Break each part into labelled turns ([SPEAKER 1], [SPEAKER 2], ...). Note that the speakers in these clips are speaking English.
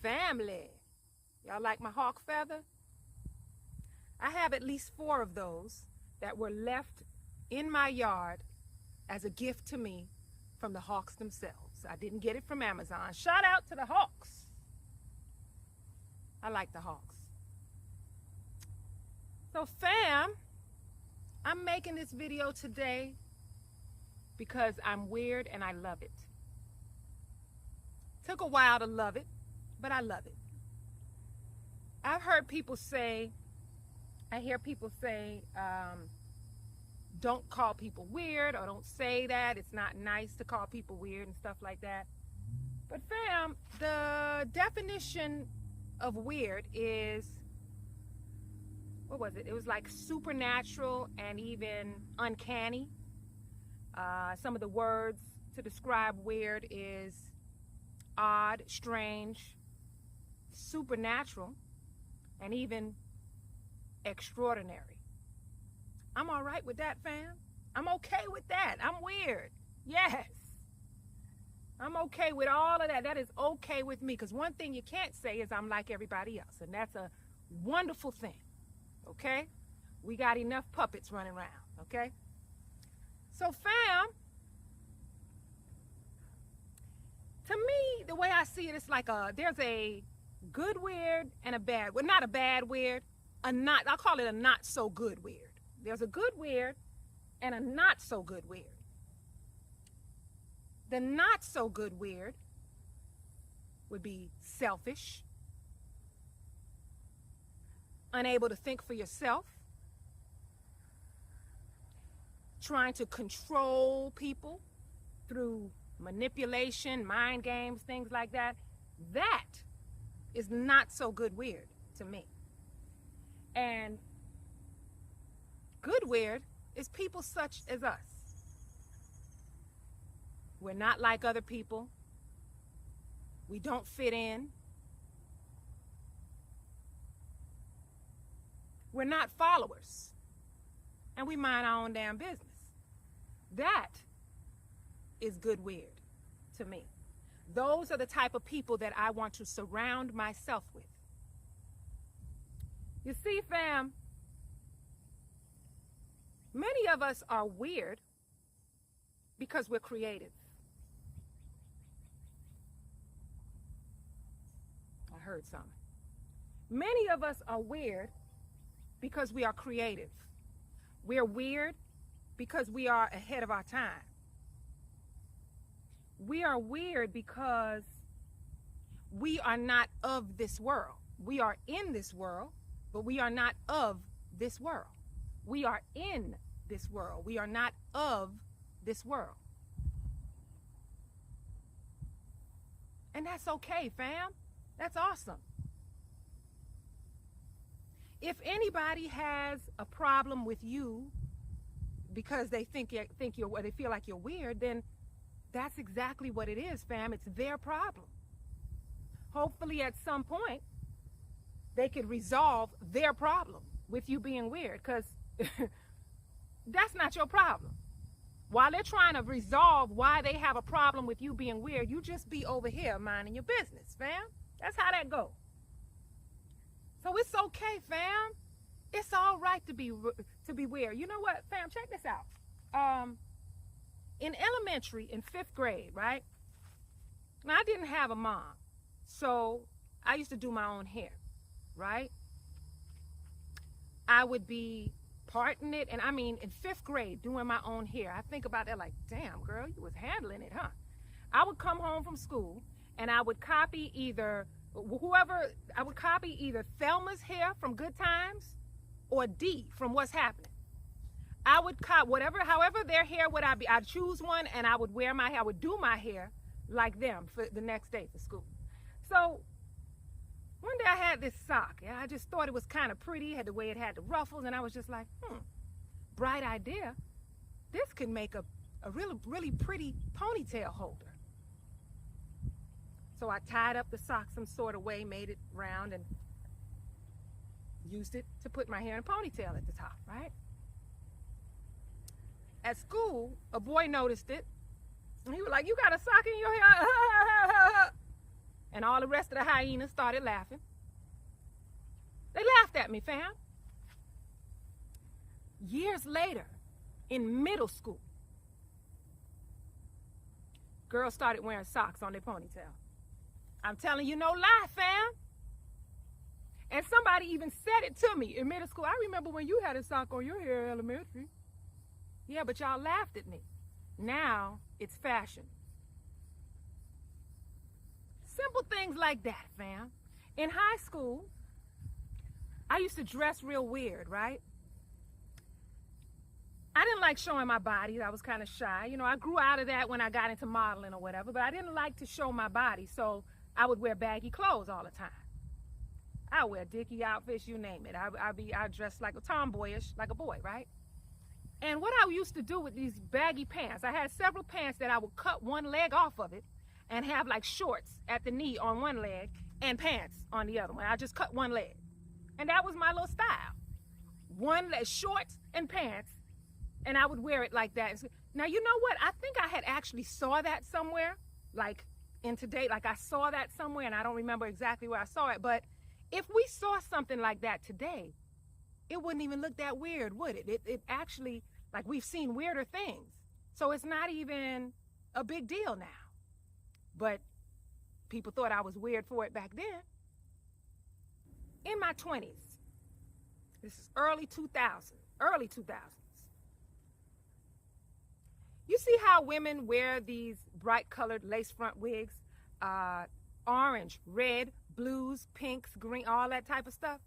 [SPEAKER 1] Family. Y'all like my hawk feather? I have at least 4 of those that were left in my yard as a gift to me from the hawks themselves. I didn't get it from Amazon. Shout out to the hawks. I like the hawks. So fam, I'm making this video today because I'm weird and I love it. Took a while to love it, but I love it. I've heard people say, I hear people say, don't call people weird, or don't say that. It's not nice to call people weird and stuff like that. But fam, the definition of weird is, what was it? It was like supernatural and even uncanny. Some of the words to describe weird is odd, strange, supernatural, and even extraordinary. I'm all right with that, fam. I'm okay with that. I'm weird. Yes. I'm okay with all of that. That is okay with me, because one thing you can't say is I'm like everybody else, and that's a wonderful thing. Okay? We got enough puppets running around. Okay? So fam, to me, the way I see it, it's like there's a good weird and a bad, well, not a bad weird, I'll call it a not so good weird. There's a good weird and a not so good weird. The not so good weird would be selfish, unable to think for yourself, trying to control people through manipulation, mind games, things like that. That is not so good weird to me. And good weird is people such as us. We're not like other people. We don't fit in. We're not followers. And we mind our own damn business. That is good weird to me. Those are the type of people that I want to surround myself with. You see, fam, many of us are weird because we're creative. I heard something. Many of us are weird because we are creative. We're weird because we are ahead of our time. We are weird because we are not of this world. We are in this world, but we are not of this world. We are in this world. We are not of this world. And that's okay, fam. That's awesome. If anybody has a problem with you because they think you're, or they feel like you're weird, then that's exactly what it is, fam. It's their problem. Hopefully at some point they could resolve their problem with you being weird, because that's not your problem. While they're trying to resolve why they have a problem with you being weird, you just be over here minding your business, fam. That's how that goes. So it's okay, fam. It's all right to be weird. You know what, fam? Check this out. In elementary, in 5th grade, right? Now, I didn't have a mom, so I used to do my own hair, right? I would be parting it, and I mean, in 5th grade, doing my own hair. I think about that like, damn, girl, you was handling it, huh? I would come home from school, and I would copy either Thelma's hair from Good Times or Dee from What's Happening. I would cut however their hair would I be. I'd choose one and I would wear my hair. I would do my hair like them for the next day for school. So one day I had this sock. And I just thought it was kind of pretty, had the way it had the ruffles, and I was just like, bright idea. This could make a really, really pretty ponytail holder. So I tied up the sock some sort of way, made it round, and used it to put my hair in a ponytail at the top, right? At school, a boy noticed it, and he was like, "You got a sock in your hair?" And all the rest of the hyenas started laughing. They laughed at me, fam. Years later, in middle school, girls started wearing socks on their ponytail. I'm telling you, no lie, fam. And somebody even said it to me in middle school. I remember when you had a sock on your hair in elementary. Yeah, but y'all laughed at me. Now it's fashion. Simple things like that, fam. In high school, I used to dress real weird, right? I didn't like showing my body. I was kind of shy. You know, I grew out of that when I got into modeling or whatever, but I didn't like to show my body, so I would wear baggy clothes all the time. I wear dicky outfits, you name it. I dress like a tomboyish, like a boy, right? And what I used to do with these baggy pants, I had several pants that I would cut one leg off of it and have like shorts at the knee on one leg and pants on the other one. I just cut one leg. And that was my little style. One leg, shorts and pants, and I would wear it like that. Now, you know what? I think I had actually saw that somewhere, like in today, like I saw that somewhere, and I don't remember exactly where I saw it, but if we saw something like that today, it wouldn't even look that weird, would it? It actually, like, we've seen weirder things. So it's not even a big deal now. But people thought I was weird for it back then. In my 20s, this is early 2000s. You see how women wear these bright colored lace front wigs? Orange, red, blues, pinks, green, all that type of stuff.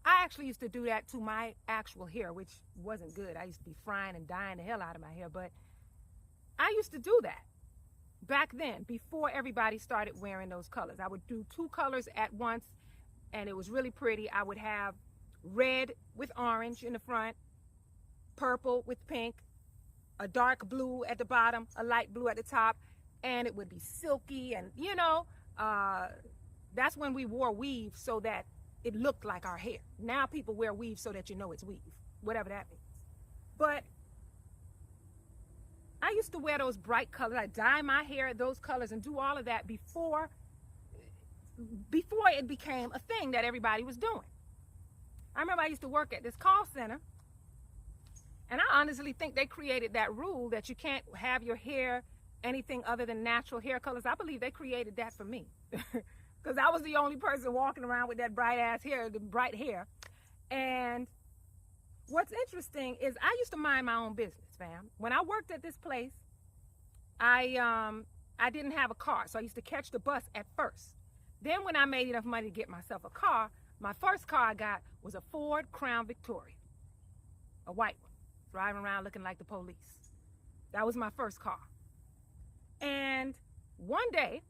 [SPEAKER 1] I actually used to do that to my actual hair, which wasn't good. I used to be frying and dyeing the hell out of my hair, but I used to do that back then, before everybody started wearing those colors. I would do two colors at once, and it was really pretty. I would have red with orange in the front, purple with pink, a dark blue at the bottom, a light blue at the top, and it would be silky, and you know, that's when we wore weave so that it looked like our hair. Now people wear weave so that you know it's weave, whatever that means. But I used to wear those bright colors. I dye my hair those colors and do all of that before it became a thing that everybody was doing. I remember I used to work at this call center, and I honestly think they created that rule that you can't have your hair anything other than natural hair colors. I believe they created that for me. Because I was the only person walking around with that bright ass hair, the bright hair. And what's interesting is I used to mind my own business, fam. When I worked at this place, I didn't have a car, so I used to catch the bus at first. Then when I made enough money to get myself a car, my first car I got was a Ford Crown Victoria, a white one, driving around looking like the police. That was my first car. And one day,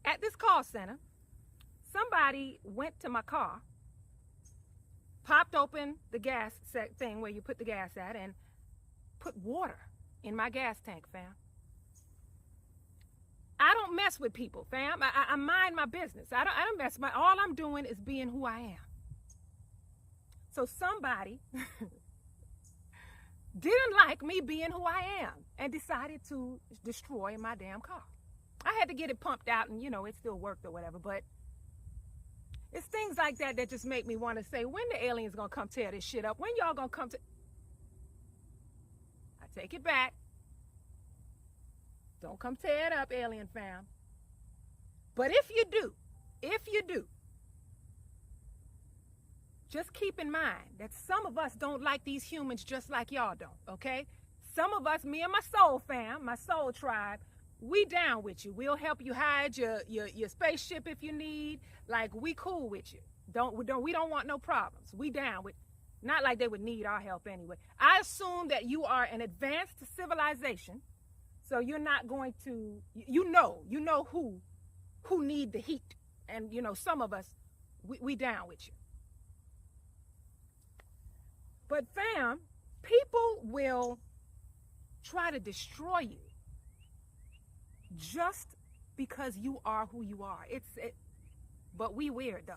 [SPEAKER 1] at this call center, somebody went to my car, popped open the gas thing where you put the gas at, and put water in my gas tank, fam. I don't mess with people, fam. I mind my business. I don't mess. All I'm doing is being who I am. So somebody didn't like me being who I am and decided to destroy my damn car. I had to get it pumped out, and you know, it still worked or whatever, but it's things like that that just make me want to say, when the aliens gonna come tear this shit up? When y'all gonna come to... I take it back. Don't come tear it up, alien fam. But if you do, just keep in mind that some of us don't like these humans just like y'all don't, okay? Some of us, me and my soul fam, my soul tribe, we down with you. We'll help you hide your spaceship if you need. Like, we cool with you. We don't want no problems. We down with, not like they would need our help anyway. I assume that you are an advanced civilization, so you're not going to, you know who need the heat. And you know, some of us, we down with you. But fam, people will try to destroy you just because you are who you are. But we weird though.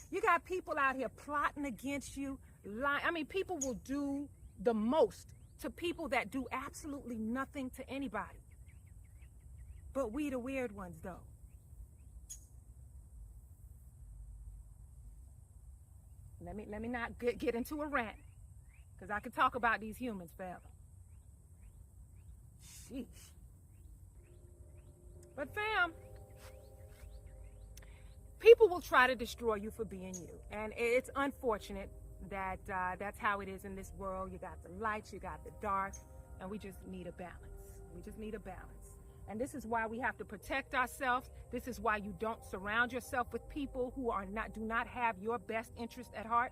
[SPEAKER 1] You got people out here plotting against you, lying. I mean, people will do the most to people that do absolutely nothing to anybody. But we the weird ones, though. Let me not get into a rant, because I could talk about these humans forever. Sheesh. But fam, people will try to destroy you for being you, and it's unfortunate that that's how it is in this world. You got the lights, you got the dark, and we just need a balance. We just need a balance. And this is why we have to protect ourselves. This is why you don't surround yourself with people who do not have your best interest at heart.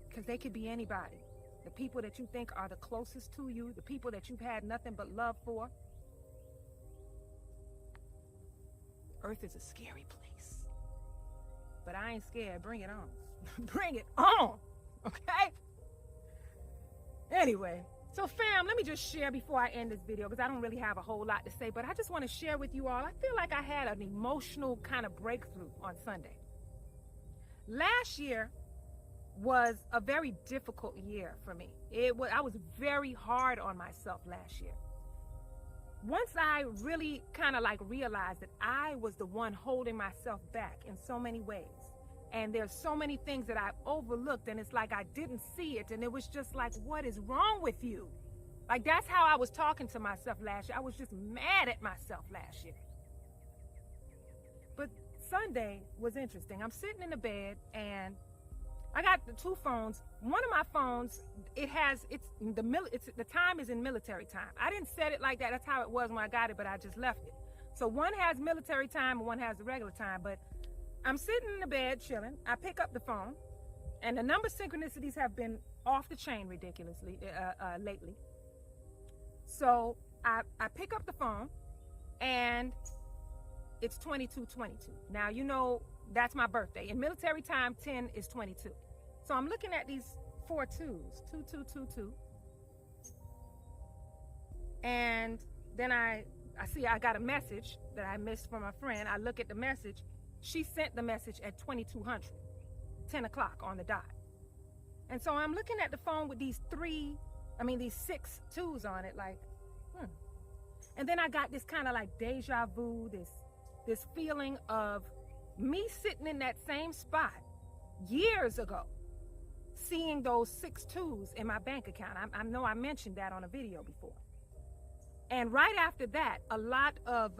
[SPEAKER 1] Because they could be anybody. The people that you think are the closest to you, the people that you've had nothing but love for. Earth is a scary place. But I ain't scared. Bring it on. Bring it on. Okay? Anyway. So fam, let me just share before I end this video, because I don't really have a whole lot to say, but I just want to share with you all. I feel like I had an emotional kind of breakthrough on Sunday. Last year was a very difficult year for me. I was very hard on myself last year. Once I really kind of like realized that I was the one holding myself back in so many ways. And there's so many things that I overlooked, and it's like I didn't see it. And it was just like, what is wrong with you? Like, that's how I was talking to myself last year. I was just mad at myself last year. But Sunday was interesting. I'm sitting in the bed, and I got the two phones. One of my phones, the time is in military time. I didn't set it like that. That's how it was when I got it, but I just left it. So one has military time and one has the regular time, but I'm sitting in the bed chilling. I pick up the phone, and the number synchronicities have been off the chain ridiculously lately. So I pick up the phone, and it's 2222. Now, you know, that's my birthday. In military time, 10 is 22. So I'm looking at these 4 twos, 2222. And then I see I got a message that I missed from a friend. I look at the message. She sent the message at 2200, 10 o'clock on the dot. And so I'm looking at the phone with these 6 twos on it, like, And then I got this kind of like deja vu, this feeling of me sitting in that same spot years ago, seeing those 6 twos in my bank account. I know I mentioned that on a video before. And right after that, a lot of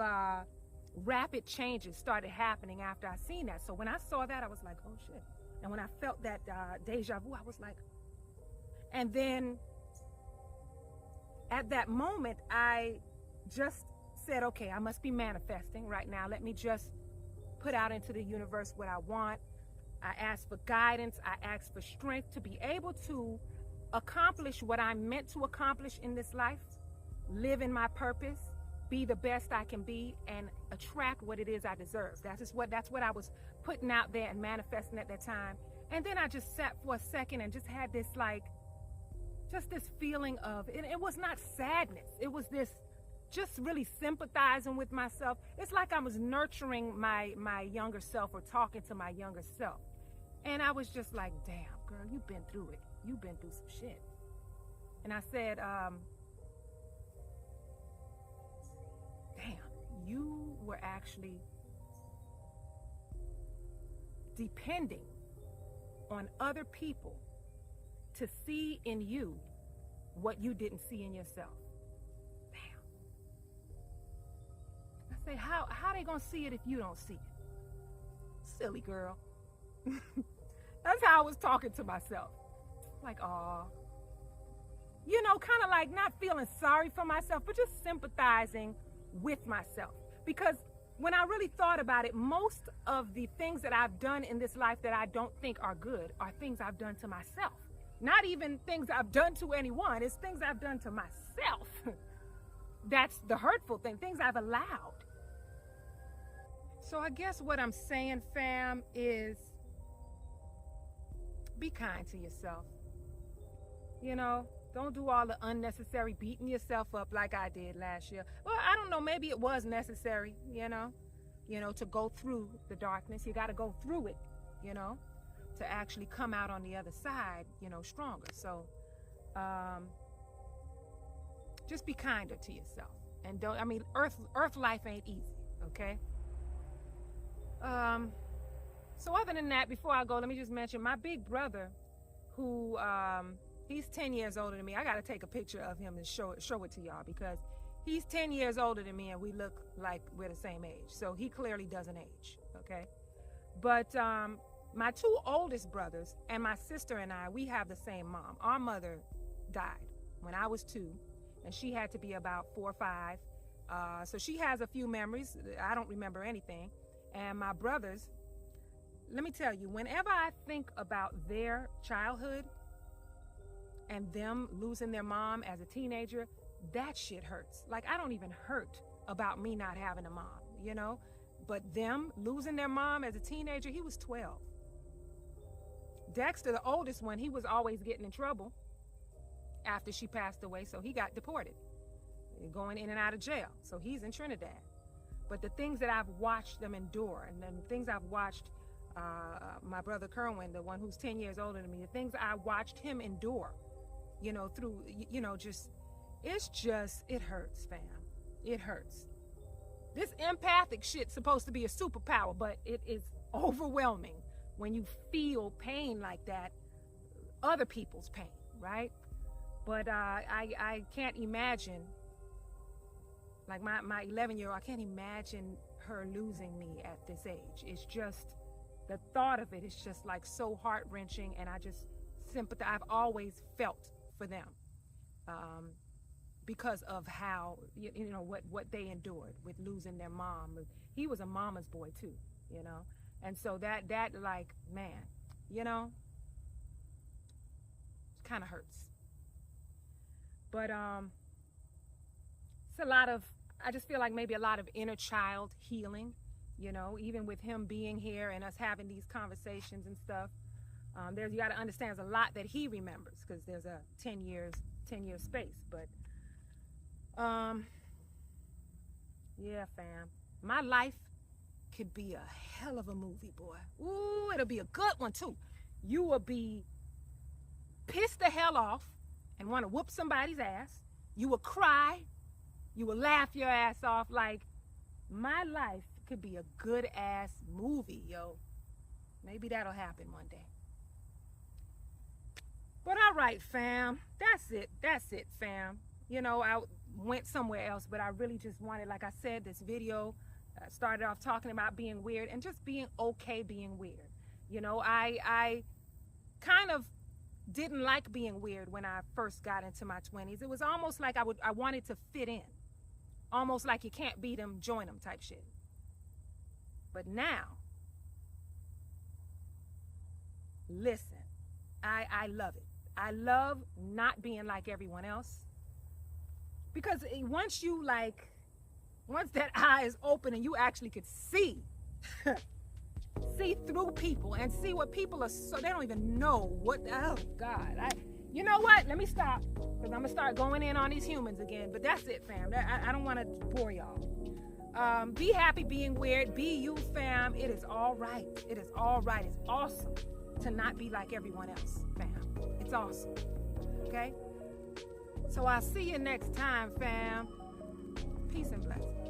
[SPEAKER 1] rapid changes started happening after I seen that. So when I saw that, I was like, oh shit. And when I felt that deja vu, I was like, and then at that moment, I just said, okay, I must be manifesting right now. Let me just put out into the universe what I want. I asked for guidance. I asked for strength to be able to accomplish what I'm meant to accomplish in this life, live in my purpose, be the best I can be, and attract what it is I deserve. That's what I was putting out there and manifesting at that time. And then I just sat for a second and just had this this feeling of, it was not sadness. It was this just really sympathizing with myself. It's like I was nurturing my younger self, or talking to my younger self. And I was just like, damn, girl, you've been through it. You've been through some shit. And I said, damn, you were actually depending on other people to see in you what you didn't see in yourself. Damn. I say, how they gonna see it if you don't see it? Silly girl. That's how I was talking to myself. Like, aw. You know, kind of like not feeling sorry for myself, but just sympathizing with myself. Because when I really thought about it, most of the things that I've done in this life that I don't think are good are things I've done to myself. Not even things I've done to anyone. It's things I've done to myself. That's the hurtful thing, things I've allowed. So I guess what I'm saying, fam, is be kind to yourself. You know, don't do all the unnecessary beating yourself up like I did last year. Well, I don't know, maybe it was necessary, you know, to go through the darkness. You got to go through it, to actually come out on the other side, stronger. So just be kinder to yourself. And don't, I mean, earth life ain't easy, okay? So other than that, before I go, let me just mention my big brother, who he's 10 years older than me. I got to take a picture of him and show it to y'all, because he's 10 years older than me and we look like we're the same age. So he clearly doesn't age, okay? But my two oldest brothers and my sister and I, we have the same mom. Our mother died when I was 2, and she had to be about 4 or 5. So she has a few memories. I don't remember anything. And my brothers, let me tell you, whenever I think about their childhood and them losing their mom as a teenager, that shit hurts. Like, I don't even hurt about me not having a mom, you know? But them losing their mom as a teenager, he was 12. Dexter, the oldest one, he was always getting in trouble after she passed away, so he got deported, going in and out of jail. So he's in Trinidad. But the things that I've watched them endure, and the things I've watched my brother Kerwin, the one who's 10 years older than me, the things I watched him endure, you know, through, you know, just, it hurts, fam. It hurts. This empathic shit's supposed to be a superpower, but it is overwhelming when you feel pain like that, other people's pain, right? But I can't imagine, like my 11-year-old, I can't imagine her losing me at this age. It's just, the thought of it is just like so heart-wrenching, and I just sympathize. I've always felt for them because of how, you know, what they endured with losing their mom. He was a mama's boy too, you know? And so that like, man, you know, kind of hurts. But it's a lot of, I just feel like maybe a lot of inner child healing, you know, even with him being here and us having these conversations and stuff. You got to understand there's a lot that he remembers, because there's a 10-year space. But yeah, fam, my life could be a hell of a movie, boy. Ooh, it'll be a good one too. You will be pissed the hell off and want to whoop somebody's ass. You will cry. You will laugh your ass off. Like, my life could be a good ass movie, yo. Maybe that'll happen one day. But all right, fam. That's it, fam. You know, I went somewhere else, but I really just wanted, like I said, this video started off talking about being weird and just being okay being weird. You know, I kind of didn't like being weird when I first got into my 20s. It was almost like I wanted to fit in. Almost like you can't beat them, join them type shit. But now, listen, I love it. I love not being like everyone else. Because once that eye is open and you actually could see through people and see what people are, so they don't even know what, oh God. You know what? Let me stop, because I'm going to start going in on these humans again. But that's it, fam. I don't want to bore y'all. Be happy being weird. Be you, fam. It is all right. It is all right. It's awesome to not be like everyone else, fam. It's awesome. Okay? So I'll see you next time, fam. Peace and blessings.